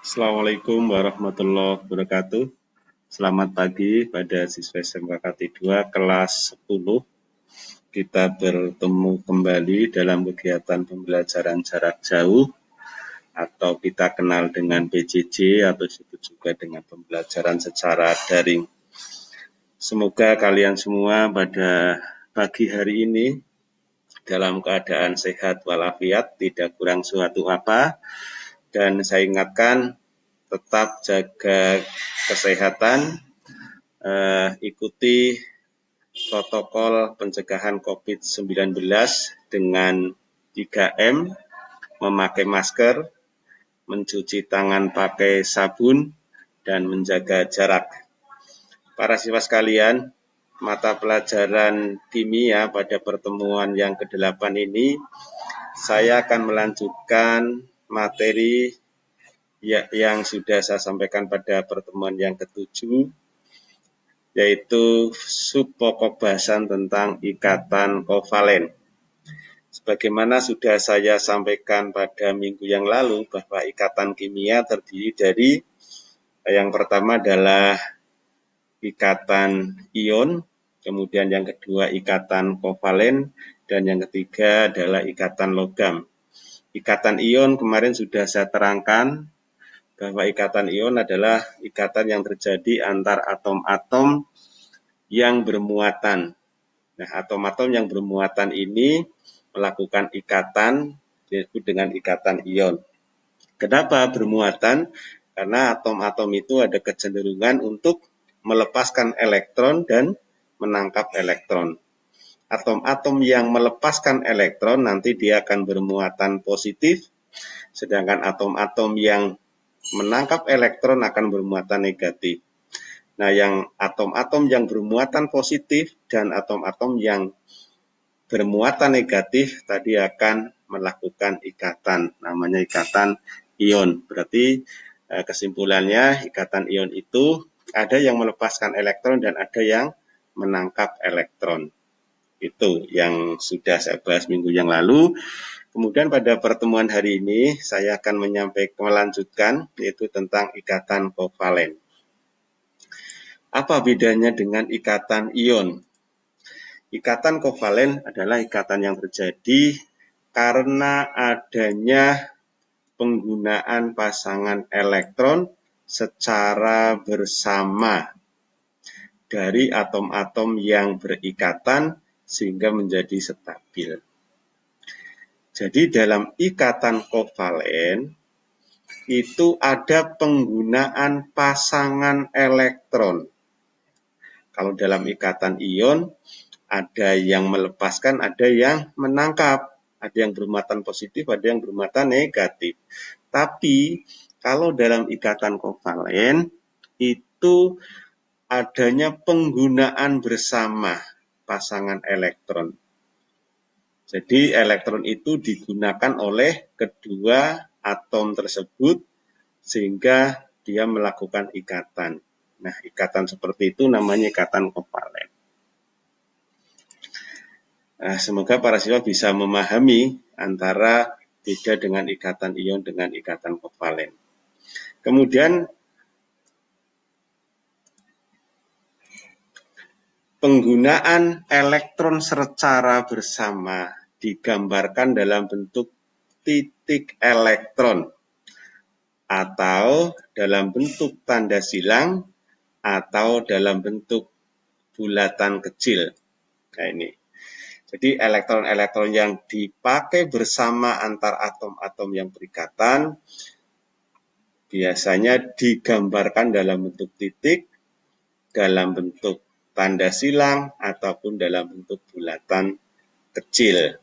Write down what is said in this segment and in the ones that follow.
Assalamualaikum warahmatullahi wabarakatuh. Selamat pagi pada siswa SMK KT2 kelas 10. Kita bertemu kembali dalam kegiatan pembelajaran jarak jauh atau kita kenal dengan PJJ atau disebut juga dengan pembelajaran secara daring. Semoga kalian semua pada pagi hari ini dalam keadaan sehat walafiat, tidak kurang suatu apa. Dan saya ingatkan tetap jaga kesehatan, ikuti protokol pencegahan COVID-19 dengan 3M, memakai masker, mencuci tangan pakai sabun, dan menjaga jarak. Para siswa sekalian, mata pelajaran kimia pada pertemuan yang ke-8 ini, saya akan melanjutkan materi yang sudah saya sampaikan pada pertemuan yang ke-7, yaitu subpokok bahasan tentang ikatan kovalen. Sebagaimana sudah saya sampaikan pada minggu yang lalu, bahwa ikatan kimia terdiri dari yang pertama adalah ikatan ion, kemudian yang kedua ikatan kovalen, dan yang ketiga adalah ikatan logam. Ikatan ion kemarin sudah saya terangkan, bahwa ikatan ion adalah ikatan yang terjadi antar atom-atom yang bermuatan. Nah, atom-atom yang bermuatan ini melakukan ikatan disebut dengan ikatan ion. Kenapa bermuatan? Karena atom-atom itu ada kecenderungan untuk melepaskan elektron dan menangkap elektron. Atom-atom yang melepaskan elektron nanti dia akan bermuatan positif, sedangkan atom-atom yang menangkap elektron akan bermuatan negatif. Nah, yang atom-atom yang bermuatan positif dan atom-atom yang bermuatan negatif tadi akan melakukan ikatan, namanya ikatan ion. Berarti kesimpulannya ikatan ion itu ada yang melepaskan elektron dan ada yang menangkap elektron. Itu yang sudah saya bahas minggu yang lalu. Kemudian pada pertemuan hari ini saya akan melanjutkan, yaitu tentang ikatan kovalen. Apa bedanya dengan ikatan ion? Ikatan kovalen adalah ikatan yang terjadi karena adanya penggunaan pasangan elektron secara bersama dari atom-atom yang berikatan sehingga menjadi stabil. Jadi dalam ikatan kovalen itu ada penggunaan pasangan elektron. Kalau dalam ikatan ion ada yang melepaskan, ada yang menangkap, ada yang bermuatan positif, ada yang bermuatan negatif. Tapi kalau dalam ikatan kovalen itu adanya penggunaan bersama pasangan elektron. Jadi elektron itu digunakan oleh kedua atom tersebut sehingga dia melakukan ikatan. Nah, ikatan seperti itu namanya ikatan kovalen. Nah, semoga para siswa bisa memahami antara beda dengan ikatan ion dengan ikatan kovalen. Kemudian penggunaan elektron secara bersama digambarkan dalam bentuk titik elektron atau dalam bentuk tanda silang atau dalam bentuk bulatan kecil. Nah, ini. Jadi elektron-elektron yang dipakai bersama antar atom-atom yang berikatan biasanya digambarkan dalam bentuk titik, dalam bentuk tanda silang, ataupun dalam bentuk bulatan kecil.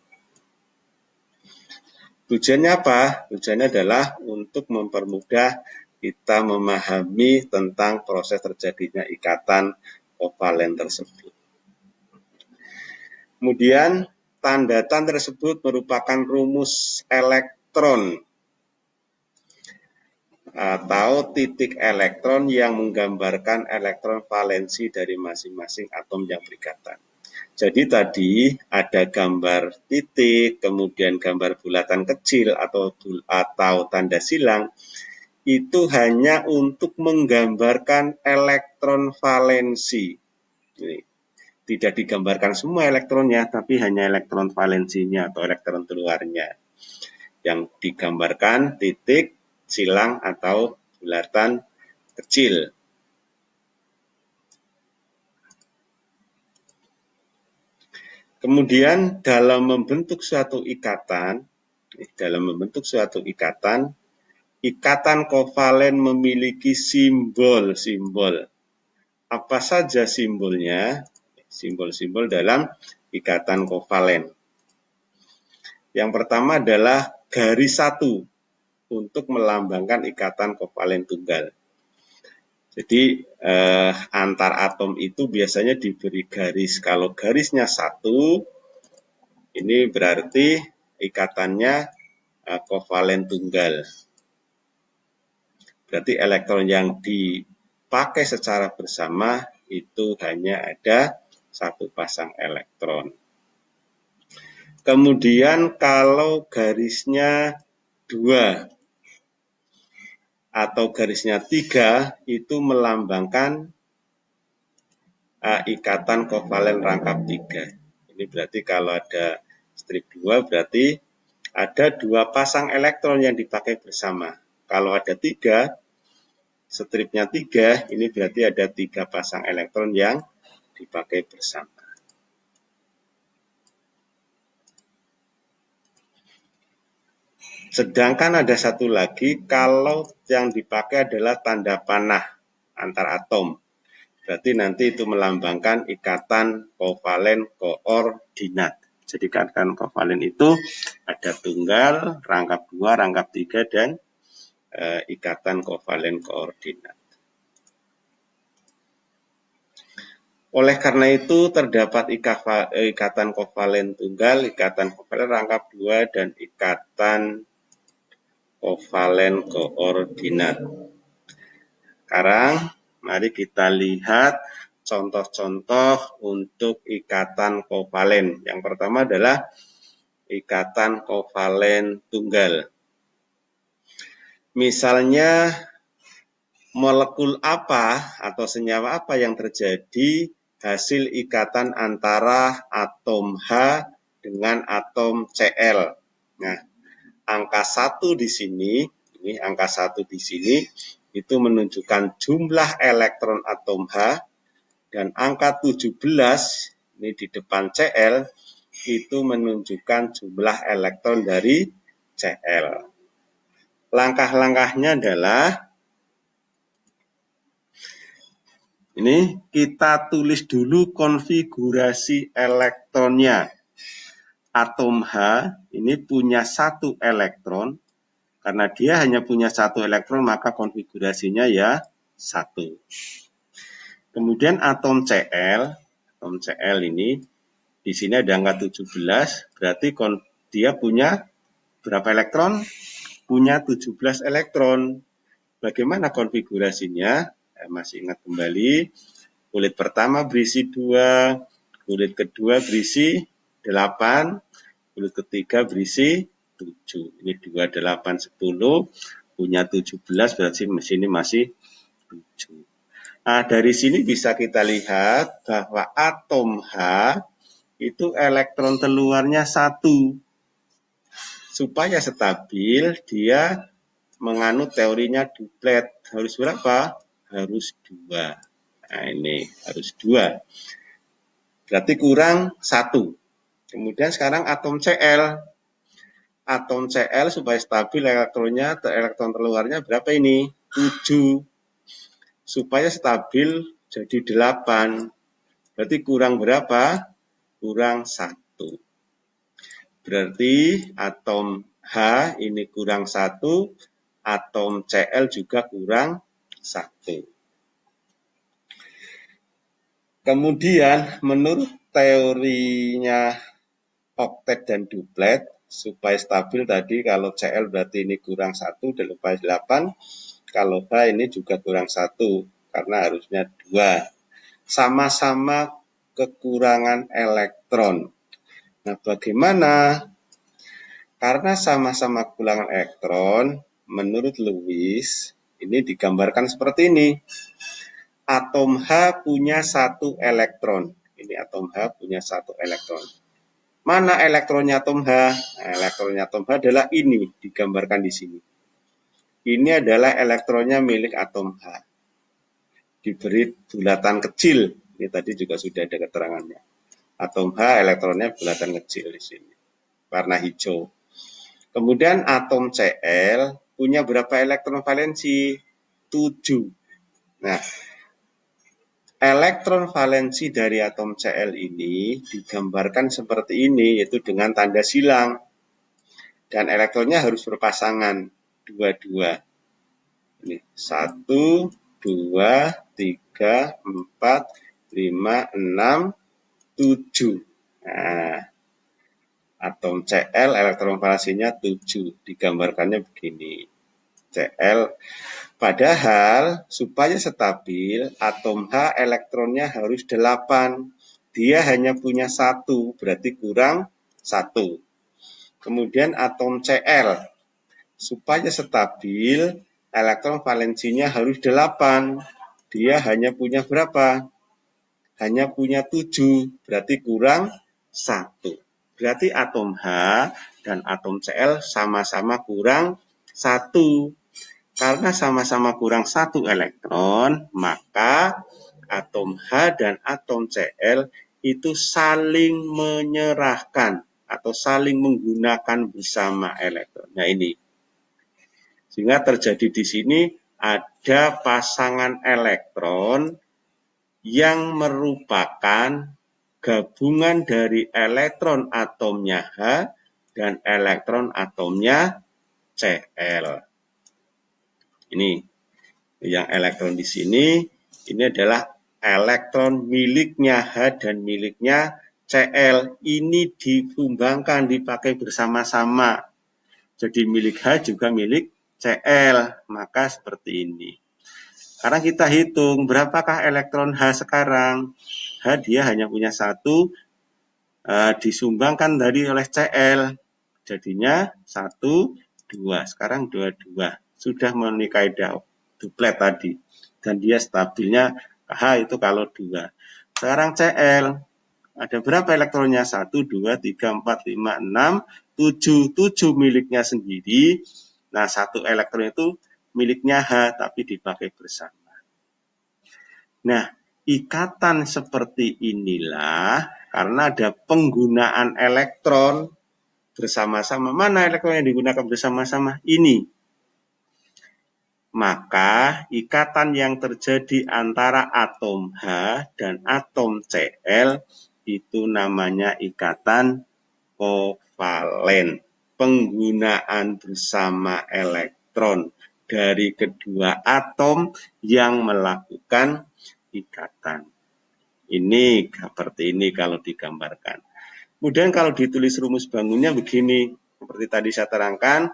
Tujuannya apa? Tujuannya adalah untuk mempermudah kita memahami tentang proses terjadinya ikatan kovalen tersebut. Kemudian tanda-tanda tersebut merupakan rumus elektron atau titik elektron yang menggambarkan elektron valensi dari masing-masing atom yang berikatan. Jadi tadi ada gambar titik, kemudian gambar bulatan kecil atau tanda silang. itu hanya untuk menggambarkan elektron valensi. Ini tidak digambarkan semua elektronnya, tapi hanya elektron valensinya atau elektron keluarnya. Yang digambarkan titik, silang, atau bulatan kecil. Kemudian dalam membentuk suatu ikatan, ikatan kovalen memiliki simbol-simbol. Apa saja simbolnya? Simbol-simbol dalam ikatan kovalen. Yang pertama adalah garis satu untuk melambangkan ikatan kovalen tunggal. Jadi antar atom itu biasanya diberi garis. Kalau garisnya satu, ini berarti ikatannya kovalen tunggal. Berarti elektron yang dipakai secara bersama itu hanya ada satu pasang elektron. Kemudian kalau garisnya 2 atau garisnya 3 itu melambangkan ikatan kovalen rangkap 3. Ini berarti kalau ada strip 2 berarti ada 2 pasang elektron yang dipakai bersama. Kalau ada 3, stripnya 3, ini berarti ada 3 pasang elektron yang dipakai bersama. Sedangkan ada satu lagi, kalau yang dipakai adalah tanda panah antar atom. Berarti nanti itu melambangkan ikatan kovalen koordinat. Jadi ikatan kovalen itu ada tunggal, rangkap 2, rangkap 3, dan ikatan kovalen koordinat. Oleh karena itu terdapat ikatan kovalen tunggal, ikatan kovalen rangkap 2, dan ikatan kovalen koordinat. Sekarang mari kita lihat contoh-contoh untuk ikatan kovalen. Yang pertama adalah ikatan kovalen tunggal. Misalnya molekul apa atau senyawa apa yang terjadi hasil ikatan antara atom H dengan atom Cl. Nah, angka 1 di sini, ini angka 1 di sini itu menunjukkan jumlah elektron atom H, dan angka 17 ini di depan Cl itu menunjukkan jumlah elektron dari Cl. Langkah-langkahnya adalah ini kita tulis dulu konfigurasi elektronnya. Atom H ini punya 1 elektron. Karena dia hanya punya 1 elektron, maka konfigurasinya ya 1. Kemudian atom Cl ini di sini ada angka 17, berarti dia punya berapa elektron? Punya 17 elektron. Bagaimana konfigurasinya? Masih ingat kembali, kulit pertama berisi 2, kulit kedua berisi 8, kulit ketiga berisi 7. Ini 2, 8, 10, punya 17, berarti sini masih 7. Nah, dari sini bisa kita lihat bahwa atom H itu elektron keluarnya 1. Supaya stabil, dia menganut teorinya duplet. Harus berapa? Harus 2. Nah, ini harus 2. Berarti kurang 1. Kemudian sekarang atom Cl. Atom Cl supaya stabil elektronnya, elektron keluarnya berapa ini? 7. Supaya stabil jadi 8. Berarti kurang berapa? Kurang 1. Berarti atom H ini kurang 1, atom Cl juga kurang 1. Kemudian menurut teorinya oktet dan duplet, supaya stabil tadi kalau Cl berarti ini kurang 1, supaya 8. Kalau H ini juga kurang 1, karena harusnya 2. Sama-sama kekurangan elektron. Nah, bagaimana? Karena sama-sama kekurangan elektron, menurut Lewis, Ini digambarkan seperti ini. Atom H punya 1 elektron. Ini atom H punya 1 elektron. Mana elektronnya atom H? Nah, elektronnya atom H adalah ini, digambarkan di sini. Ini adalah elektronnya milik atom H. Diberi bulatan kecil. Ini tadi juga sudah ada keterangannya. Atom H elektronnya bulatan kecil di sini. Warna hijau. Kemudian atom Cl punya berapa elektron valensi? 7. Nah, elektron valensi dari atom Cl ini digambarkan seperti ini, yaitu dengan tanda silang. Dan elektronnya harus berpasangan, 2-2. Ini 1, 2, 3, 4, 5, 6, 7. Nah, atom Cl elektron valensinya 7. Digambarkannya begini. Cl. Padahal supaya stabil, atom H elektronnya harus 8. Dia hanya punya 1, berarti kurang 1. Kemudian atom Cl. Supaya stabil, elektron valensinya harus 8. Dia hanya punya berapa? Hanya punya 7, berarti kurang 1. Berarti atom H dan atom Cl sama-sama kurang 1. Karena sama-sama kurang 1 elektron, maka atom H dan atom Cl itu saling menyerahkan atau saling menggunakan bersama elektron. Nah ini. Sehingga terjadi di sini ada pasangan elektron yang merupakan gabungan dari elektron atomnya H dan elektron atomnya Cl. Ini yang elektron di sini, ini adalah elektron miliknya H dan miliknya Cl. Ini disumbangkan, dipakai bersama-sama. Jadi milik H juga milik Cl. Maka seperti ini. Sekarang kita hitung berapakah elektron H sekarang. H dia hanya punya 1, disumbangkan dari oleh Cl. Jadinya 1, 2. Sekarang 2-2. Sudah memenuhi kaidah duplet tadi. Dan dia stabilnya H itu kalau 2. Sekarang Cl. Ada berapa elektronnya? 1, 2, 3, 4, 5, 6, 7. 7 miliknya sendiri. Nah, 1 elektron itu miliknya H, tapi dipakai bersama. Nah, ikatan seperti inilah karena ada penggunaan elektron bersama-sama. Mana elektron yang digunakan bersama-sama? Ini. Maka ikatan yang terjadi antara atom H dan atom Cl itu namanya ikatan kovalen. Penggunaan bersama elektron dari kedua atom yang melakukan ikatan. Ini seperti ini kalau digambarkan. Kemudian kalau ditulis rumus bangunnya begini, seperti tadi saya terangkan,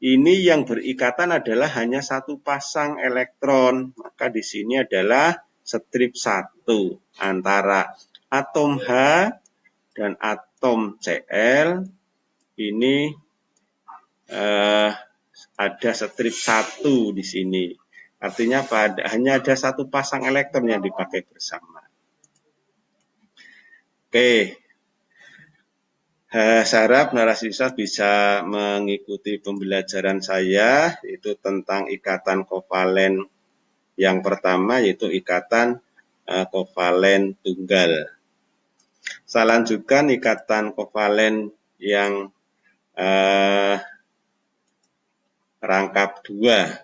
ini yang berikatan adalah hanya 1 pasang elektron. Maka di sini adalah strip 1 antara atom H dan atom Cl. Ini ada strip 1 di sini. Artinya hanya ada 1 pasang elektron yang dipakai bersama. Oke. Saya harap narasiswa bisa mengikuti pembelajaran saya, yaitu tentang ikatan kovalen yang pertama, yaitu ikatan kovalen tunggal. Saya lanjutkan ikatan kovalen yang rangkap 2.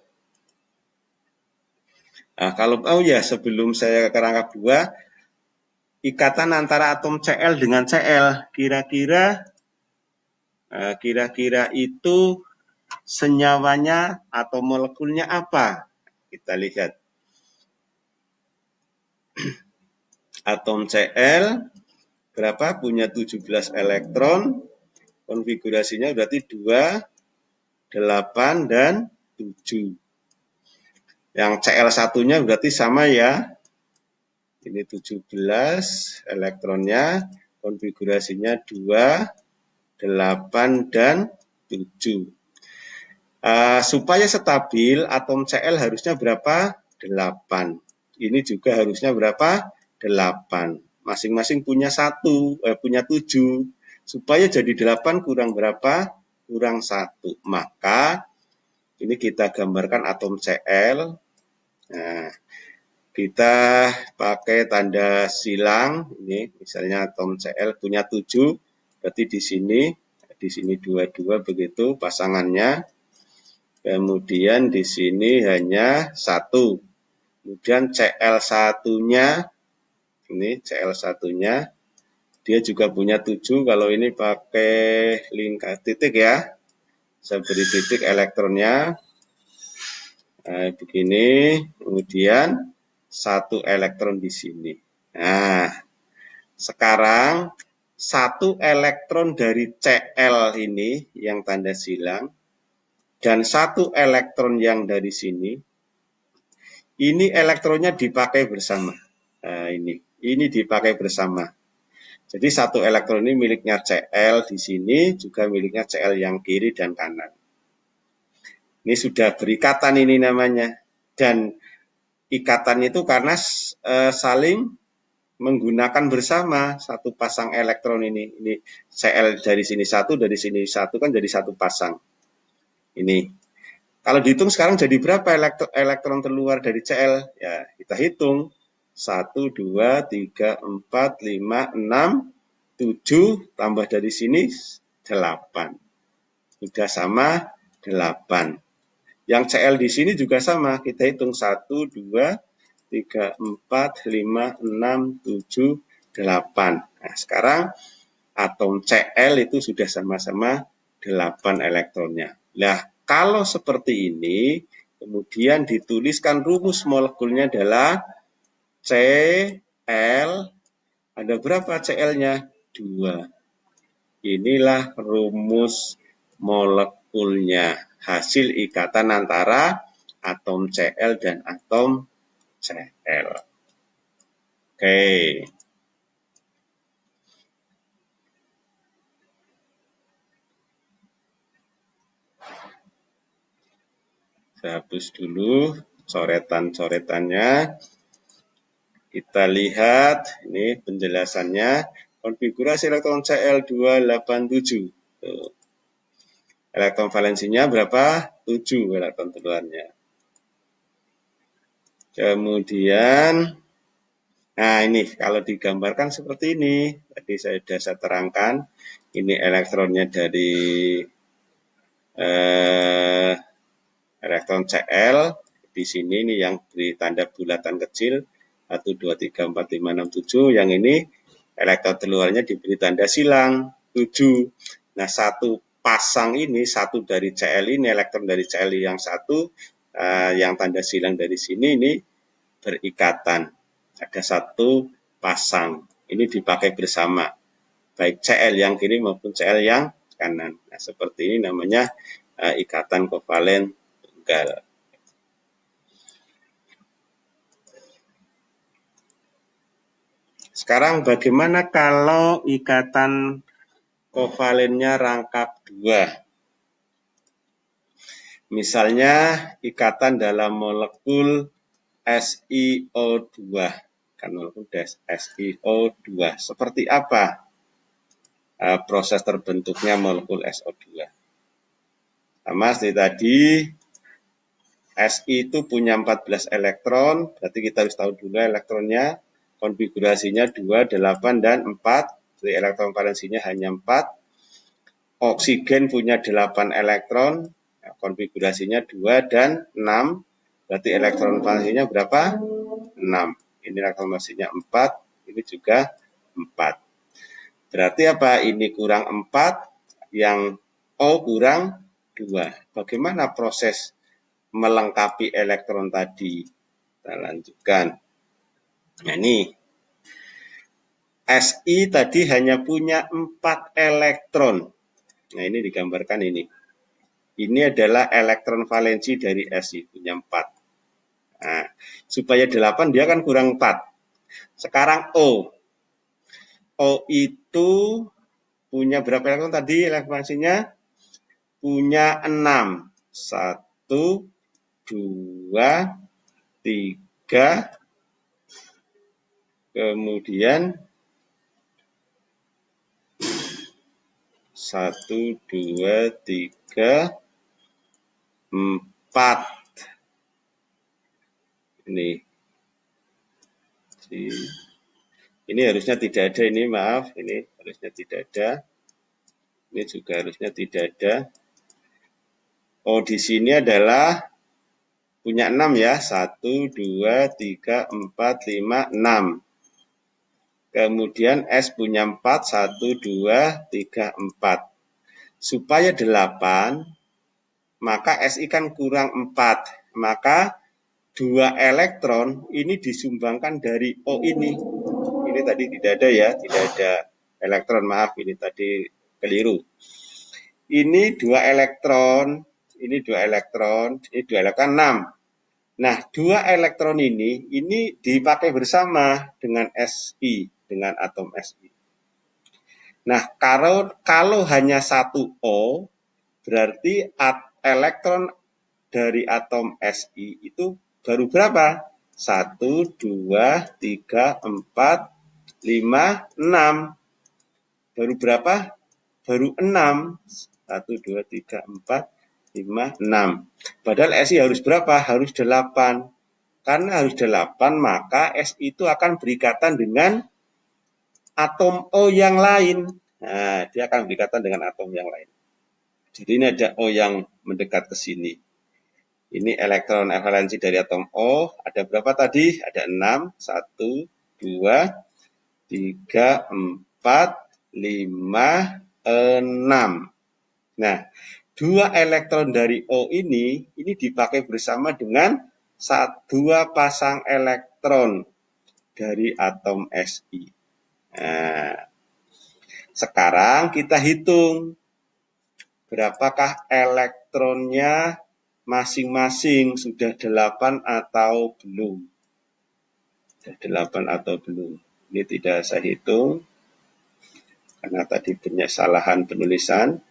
Sebelum saya ke rangkap 2, ikatan antara atom Cl dengan Cl, kira-kira itu senyawanya atau molekulnya apa? Kita lihat. Atom Cl berapa? Punya 17 elektron. Konfigurasinya berarti 2, 8, dan 7. Yang Cl1-nya berarti sama ya. Ini 17 elektronnya. Konfigurasinya 2, 8, dan 7. Supaya stabil, atom Cl harusnya berapa? 8. Ini juga harusnya berapa? 8. Masing-masing punya 7. Supaya jadi 8 kurang berapa? Kurang 1. Maka ini kita gambarkan atom Cl. Nah, kita pakai tanda silang. Ini misalnya atom Cl punya 7. Berarti di sini 22 begitu pasangannya. Kemudian di sini hanya 1. Kemudian Cl1-nya, ini Cl1-nya, dia juga punya 7. Kalau ini pakai lingkar titik ya, saya beri titik elektronnya. Nah, begini, kemudian 1 elektron di sini. Nah, sekarang 1 elektron dari Cl ini yang tanda silang, dan 1 elektron yang dari sini, ini elektronnya dipakai bersama. Nah, ini dipakai bersama. Jadi 1 elektron ini miliknya Cl di sini, juga miliknya Cl yang kiri dan kanan. Ini sudah berikatan ini namanya. Dan ikatan itu karena saling menggunakan bersama satu pasang elektron ini. Ini Cl dari sini 1, dari sini 1 kan jadi satu pasang. Ini. Kalau dihitung sekarang jadi berapa elektron terluar dari Cl? Ya, kita hitung. 1, 2, 3, 4, 5, 6, 7, tambah dari sini 8. Sudah sama 8. Yang Cl di sini juga sama. Kita hitung 1, 2, 3, 4, 5, 6, 7, 8. Nah, sekarang atom Cl itu sudah sama-sama 8 elektronnya. Nah, kalau seperti ini, kemudian dituliskan rumus molekulnya adalah Cl, ada berapa Cl-nya? 2. Inilah rumus molekulnya, hasil ikatan antara atom Cl dan atom Cl. Oke. Saya hapus dulu coretan-coretannya. Kita lihat, ini penjelasannya. Konfigurasi elektron Cl287. Tuh. Elektron valensinya berapa? 7 elektron terluarnya. Kemudian, nah ini kalau digambarkan seperti ini. Tadi saya terangkan, ini elektronnya dari elektron Cl. Di sini ini yang beri tanda bulatan kecil. 1, 2, 3, 4, 5, 6, 7. Yang ini elektron terluarnya diberi tanda silang 7. Nah, satu pasang ini, satu dari Cl ini, elektron dari Cl yang satu, yang tanda silang dari sini ini berikatan. Ada satu pasang. Ini dipakai bersama. Baik Cl yang kiri maupun Cl yang kanan. Nah, seperti ini namanya ikatan kovalen tunggal. Sekarang bagaimana kalau ikatan kovalennya rangkap 2? Misalnya ikatan dalam molekul SiO2. Kan molekul SiO2. Seperti apa proses terbentuknya molekul SiO2? Sama seperti tadi, Si itu punya 14 elektron, berarti kita harus tahu dulu elektronnya. Konfigurasinya 2, 8, dan 4. Jadi elektron valensinya hanya 4. Oksigen punya 8 elektron, konfigurasinya 2 dan 6. Berarti elektron valensinya berapa? 6. Ini elektron valensinya 4, ini juga 4. Berarti apa? Ini kurang 4, yang O kurang 2. Bagaimana proses melengkapi elektron tadi? Kita lanjutkan. Nah, ini Si tadi hanya punya 4 elektron. Nah, ini digambarkan ini. Ini adalah elektron valensi dari Si, punya 4. Nah, supaya 8 dia kan kurang 4. Sekarang O. O itu punya berapa elektron tadi elektron valensinya? Punya 6. 1, 2, 3, kemudian 1, 2, 3, 4. Ini harusnya tidak ada, ini maaf, ini harusnya tidak ada. Ini juga harusnya tidak ada. Oh, di sini adalah punya 6 ya. 1, 2, 3, 4, 5, 6. Kemudian S punya 4, 1, 2, 3, 4. Supaya 8, maka SI kan kurang 4. Maka 2 elektron ini disumbangkan dari O ini. Ini tadi tidak ada ya, tidak ada elektron, maaf, ini tadi keliru. Ini 2 elektron, ini 2 elektron, ini 2 elektron 6. Nah, 2 elektron ini dipakai bersama dengan Si, dengan atom Si. Nah, kalau hanya 1 O, berarti elektron dari atom Si itu baru berapa? 1, 2, 3, 4, 5, 6. Baru berapa? Baru 6. 1, 2, 3, 4, 5, 6. Padahal Si harus berapa? Harus 8. Karena harus 8, maka Si itu akan berikatan dengan atom O yang lain. Nah, dia akan berikatan dengan atom yang lain. Jadi ini ada O yang mendekat ke sini. Ini elektron valensi dari atom O. Ada berapa tadi? Ada 6. 1, 2, 3, 4, 5, 6. Nah, 2 elektron dari O ini dipakai bersama dengan 2 pasang elektron dari atom Si. Nah, sekarang kita hitung berapakah elektronnya masing-masing, sudah 8 atau belum. Sudah 8 atau belum. Ini tidak saya hitung karena tadi kesalahan penulisan.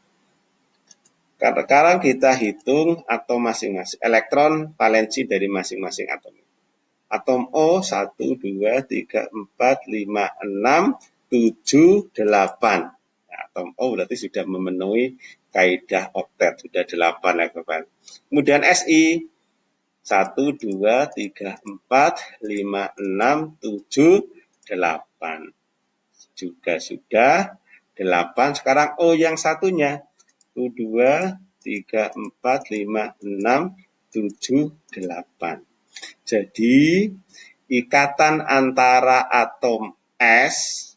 Sekarang kita hitung atom masing-masing, elektron valensi dari masing-masing atom. Atom O 1, 2, 3, 4, 5, 6, 7, 8. Nah, atom O berarti sudah memenuhi kaidah oktet, sudah 8 elektron. Kemudian Si 1, 2, 3, 4, 5, 6, 7, 8. Juga sudah 8. Sekarang O yang satunya 1, 2, 3, 4, 5, 6, 7, 8. Jadi, ikatan antara atom S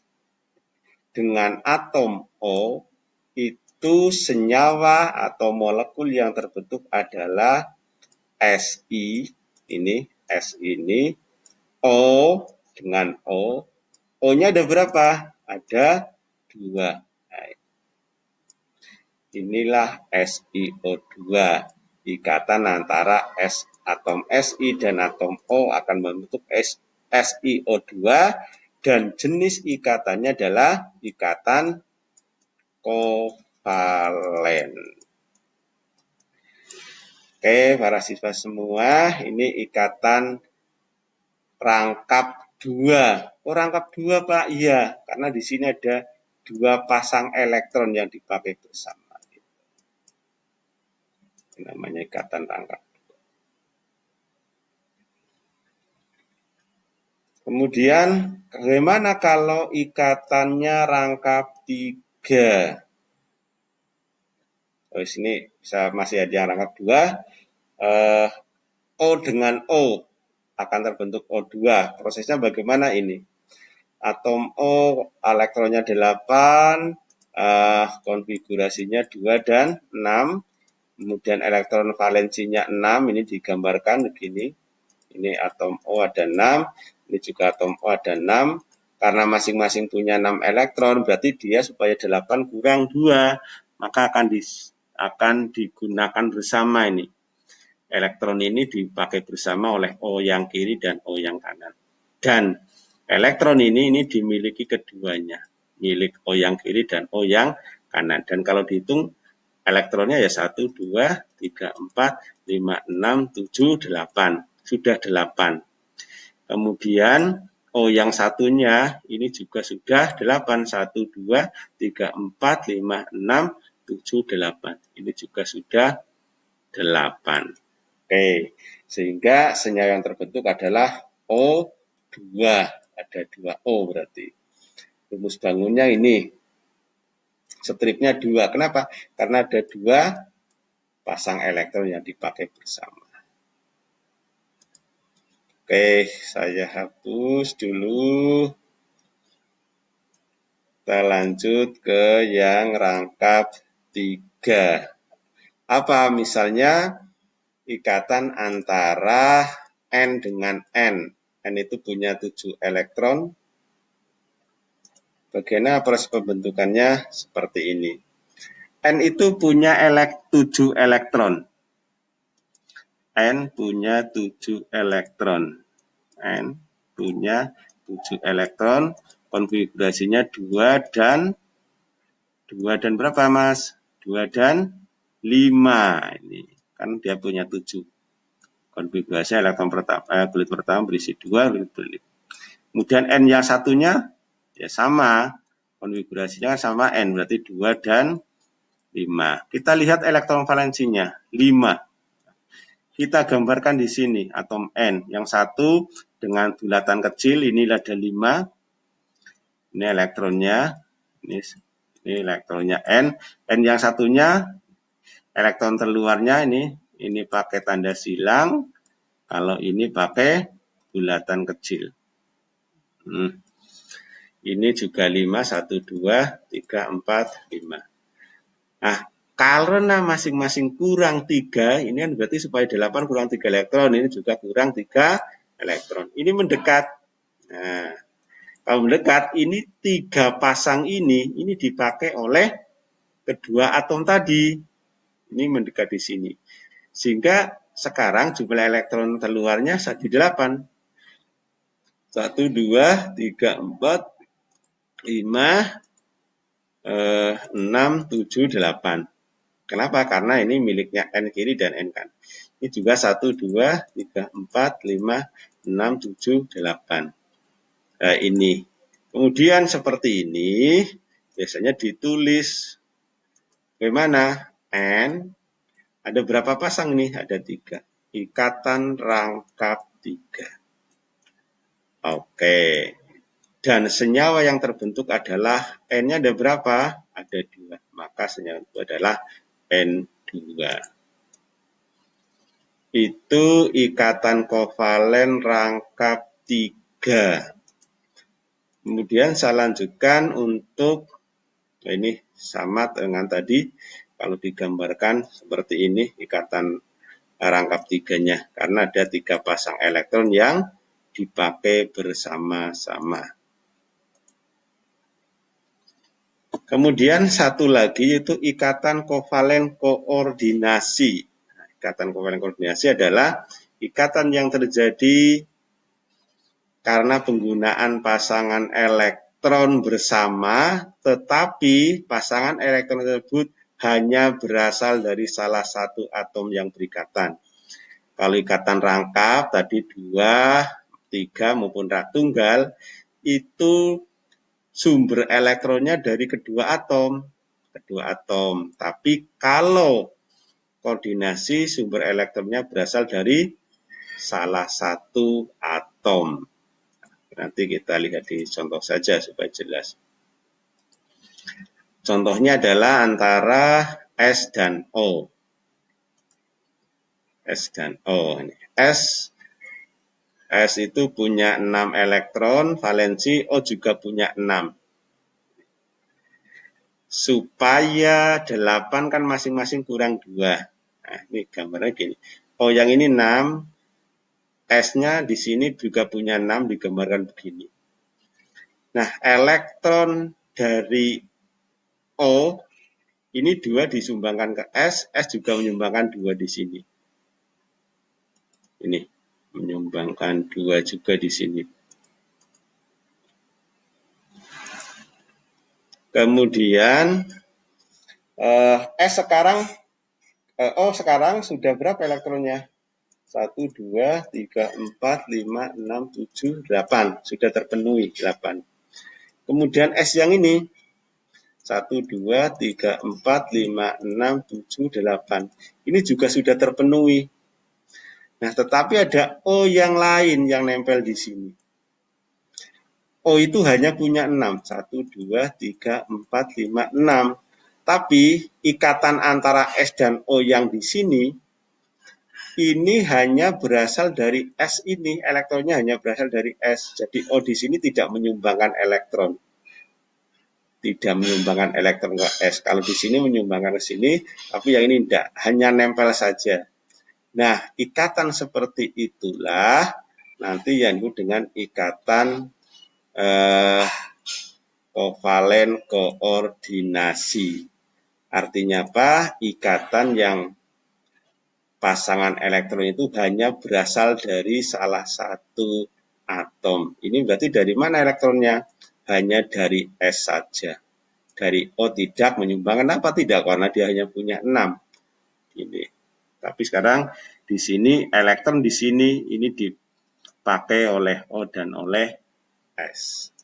dengan atom O itu senyawa atau molekul yang terbentuk adalah Si, ini S ini, O dengan O. O-nya ada berapa? Ada 2. Nah, inilah SiO2. Ikatan antara atom Si dan atom O akan membentuk SiO2 dan jenis ikatannya adalah ikatan kovalen. Oke, para siswa semua, ini ikatan rangkap 2. Oh, rangkap 2, Pak? Iya, karena di sini ada 2 pasang elektron yang dipakai bersama. Namanya ikatan rangkap. Kemudian bagaimana kalau ikatannya rangkap 3? Oh, sini bisa masih ada yang rangkap 2. O dengan O akan terbentuk O2. Prosesnya bagaimana ini? Atom O elektronnya 8, konfigurasinya 2 dan 6. Kemudian elektron valensinya 6, ini digambarkan begini. Ini atom O ada 6, ini juga atom O ada 6. Karena masing-masing punya 6 elektron, berarti dia supaya 8 kurang 2, maka akan digunakan bersama ini. Elektron ini dipakai bersama oleh O yang kiri dan O yang kanan. Dan elektron ini dimiliki keduanya, milik O yang kiri dan O yang kanan. Dan kalau dihitung, elektronnya ya 1, 2, 3, 4, 5, 6, 7, 8. Sudah 8. Kemudian yang satunya ini juga sudah 8. 1, 2, 3, 4, 5, 6, 7, 8. Ini juga sudah 8. Oke, sehingga senyawa yang terbentuk adalah O2. Ada 2 O berarti. Rumus bangunnya ini. Stripnya 2. Kenapa? Karena ada 2 pasang elektron yang dipakai bersama. Oke, saya hapus dulu. Kita lanjut ke yang rangkap 3. Apa misalnya ikatan antara N dengan N. N itu punya 7 elektron. Bagaimana proses pembentukannya? Seperti ini. N itu punya 7 elektron. N punya 7 elektron. N punya 7 elektron. Konfigurasinya 2 dan berapa, Mas? 2 dan 5. Ini kan dia punya 7. Konfigurasi elektron pertama, kulit pertama berisi 2, kulit. Kemudian N yang satunya ya sama. Konfigurasinya sama N, berarti 2 dan 5. Kita lihat elektron valensinya, 5. Kita gambarkan di sini atom N. Yang satu dengan bulatan kecil, ini ada 5. Ini elektronnya. Ini elektronnya N. N yang satunya, elektron terluarnya ini pakai tanda silang. Kalau ini pakai bulatan kecil. Ini juga 5, 1, 2, 3, 4, 5. Nah, karena masing-masing kurang 3, ini kan berarti supaya 8 kurang 3 elektron, ini juga kurang 3 elektron. Ini mendekat. Nah, kalau mendekat, ini 3 pasang ini dipakai oleh kedua atom tadi. Ini mendekat di sini. Sehingga sekarang jumlah elektron terluarnya jadi 8. 1, 2, 3, 4, 5, 6, 7, 8. Kenapa? Karena ini miliknya N kiri dan N kan. Ini juga 1, 2, 3, 4, 5, 6, 7, 8. Ini. Kemudian seperti ini, biasanya ditulis. Bagaimana? N, ada berapa pasang nih? Ada 3. Ikatan rangkap 3. Oke. Dan senyawa yang terbentuk adalah N-nya ada berapa? Ada 2. Maka senyawa itu adalah N2. Itu ikatan kovalen rangkap 3. Kemudian saya lanjutkan untuk ini sama dengan tadi. Kalau digambarkan seperti ini ikatan rangkap 3-nya. Karena ada 3 pasang elektron yang dipakai bersama-sama. Kemudian satu lagi yaitu ikatan kovalen koordinasi. Ikatan kovalen koordinasi adalah ikatan yang terjadi karena penggunaan pasangan elektron bersama, tetapi pasangan elektron tersebut hanya berasal dari salah satu atom yang berikatan. Kalau ikatan rangkap tadi 2, 3 maupun tunggal, itu sumber elektronnya dari kedua atom. Tapi kalau koordinasi sumber elektronnya berasal dari salah satu atom. Nanti kita lihat di contoh saja supaya jelas. Contohnya adalah antara S dan O. S dan O. S itu punya 6 elektron, valensi O juga punya 6. Supaya 8 kan masing-masing kurang 2. Nah, ini gambarnya gini. O yang ini 6, S-nya di sini juga punya 6, digambarkan begini. Nah, elektron dari O, ini 2 disumbangkan ke S juga menyumbangkan 2 di sini. Ini, menyumbangkan 2 juga di sini. Kemudian S sekarang, O sekarang sudah berapa elektronnya? 1, 2, 3, 4, 5, 6, 7, 8. Sudah terpenuhi 8. Kemudian S yang ini 1, 2, 3, 4, 5, 6, 7, 8. Ini juga sudah terpenuhi. Nah, tetapi ada O yang lain yang nempel di sini. O itu hanya punya 6. 1, 2, 3, 4, 5, 6. Tapi ikatan antara S dan O yang di sini ini hanya berasal dari S ini. Elektronnya hanya berasal dari S. Jadi O di sini tidak menyumbangkan elektron. Tidak menyumbangkan elektron ke S. Kalau di sini menyumbangkan ke sini, tapi yang ini tidak. Hanya nempel saja. Nah, ikatan seperti itulah nanti yang disebut dengan ikatan kovalen koordinasi. Artinya apa? Ikatan yang pasangan elektron itu hanya berasal dari salah satu atom. Ini berarti dari mana elektronnya? Hanya dari S saja. Dari O tidak menyumbangkan apa? Tidak, karena dia hanya punya 6. Ini. Tapi sekarang di sini elektron di sini ini dipakai oleh O dan oleh S.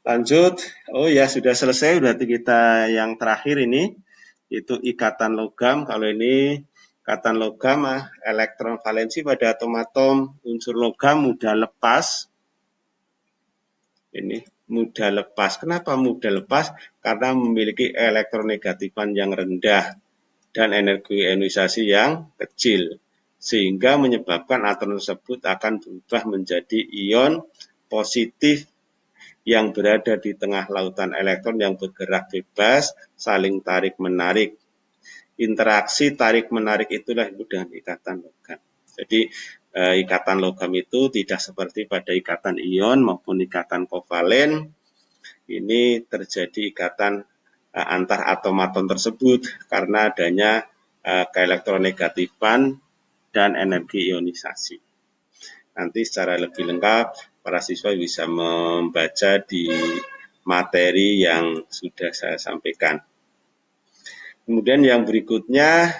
Lanjut, oh ya sudah selesai, berarti kita yang terakhir ini, itu ikatan logam. Kalau ini ikatan logam, elektron valensi pada atom-atom unsur logam mudah lepas. Ini mudah lepas. Kenapa mudah lepas? Karena memiliki elektronegatifan yang rendah dan energi ionisasi yang kecil. Sehingga menyebabkan atom tersebut akan berubah menjadi ion positif yang berada di tengah lautan elektron yang bergerak bebas, saling tarik-menarik. Interaksi tarik-menarik itulah yang dengan ikatan logam. Jadi ikatan logam itu tidak seperti pada ikatan ion maupun ikatan kovalen. Ini terjadi ikatan antar atom-atom tersebut karena adanya keelektronegatifan dan energi ionisasi. Nanti secara lebih lengkap para siswa bisa membaca di materi yang sudah saya sampaikan. Kemudian yang berikutnya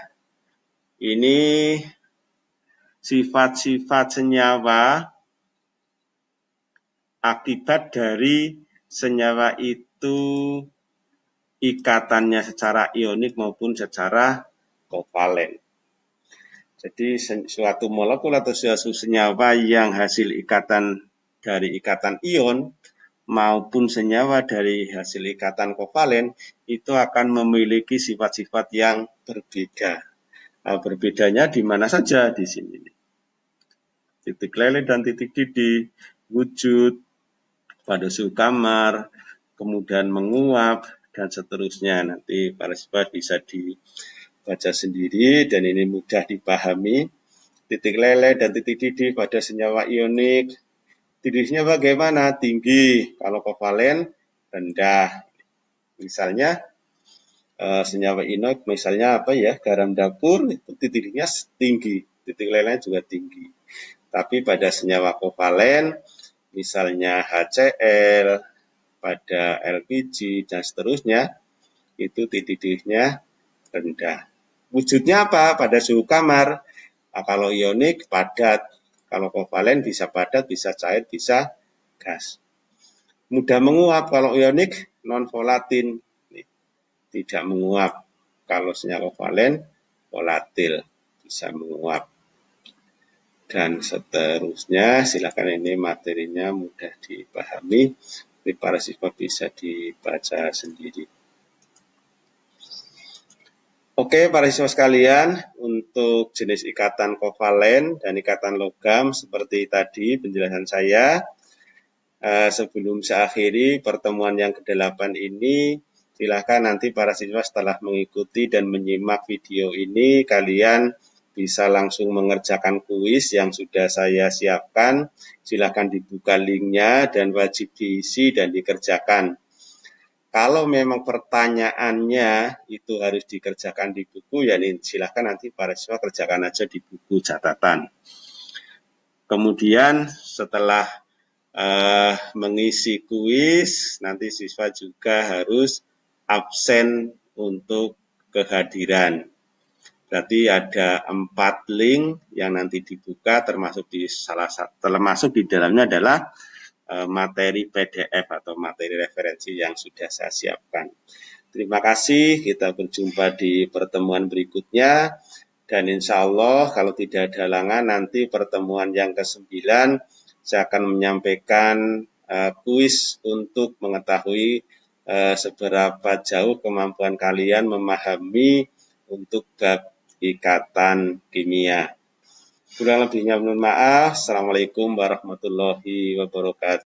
ini sifat-sifat senyawa akibat dari senyawa itu ikatannya secara ionik maupun secara kovalen. Jadi suatu molekul atau suatu senyawa yang hasil ikatan dari ikatan ion maupun senyawa dari hasil ikatan kovalen itu akan memiliki sifat-sifat yang berbeda. Nah, berbedanya di mana saja di sini. Titik lele dan titik didih, wujud, pada suhu kamar, kemudian menguap, dan seterusnya. Nanti para siswa bisa dibaca sendiri dan ini mudah dipahami. Titik lele dan titik didih pada senyawa ionik, didihnya bagaimana? Tinggi. Kalau kovalen rendah. Misalnya senyawa ionik, misalnya apa ya? Garam dapur itu titiknya tinggi, titik lelenya juga tinggi. Tapi pada senyawa kovalen, misalnya HCl, pada LPG dan seterusnya, itu titik didihnya rendah. Wujudnya apa? Pada suhu kamar. Nah, kalau ionik padat, kalau kovalen bisa padat, bisa cair, bisa gas. Mudah menguap, kalau ionik non volatil, tidak menguap. Kalau senyawa kovalen volatil, bisa menguap. Dan seterusnya, silakan, ini materinya mudah dipahami, jadi para siswa bisa dibaca sendiri. Oke, para siswa sekalian, untuk jenis ikatan kovalen dan ikatan logam seperti tadi penjelasan saya. Sebelum saya akhiri pertemuan yang ke-8 ini, silakan nanti para siswa setelah mengikuti dan menyimak video ini, kalian bisa langsung mengerjakan kuis yang sudah saya siapkan. Silakan dibuka linknya dan wajib diisi dan dikerjakan. Kalau memang pertanyaannya itu harus dikerjakan di buku, ya silahkan nanti para siswa kerjakan aja di buku catatan. Kemudian setelah mengisi kuis, nanti siswa juga harus absen untuk kehadiran. Berarti ada 4 link yang nanti dibuka, termasuk di dalamnya adalah materi PDF atau materi referensi yang sudah saya siapkan. Terima kasih, kita berjumpa di pertemuan berikutnya. Dan insya Allah kalau tidak ada halangan nanti pertemuan yang ke-9 saya akan menyampaikan kuis untuk mengetahui seberapa jauh kemampuan kalian memahami untuk bab ikatan kimia. Kurang lebihnya mohon maaf. Assalamualaikum warahmatullahi wabarakatuh.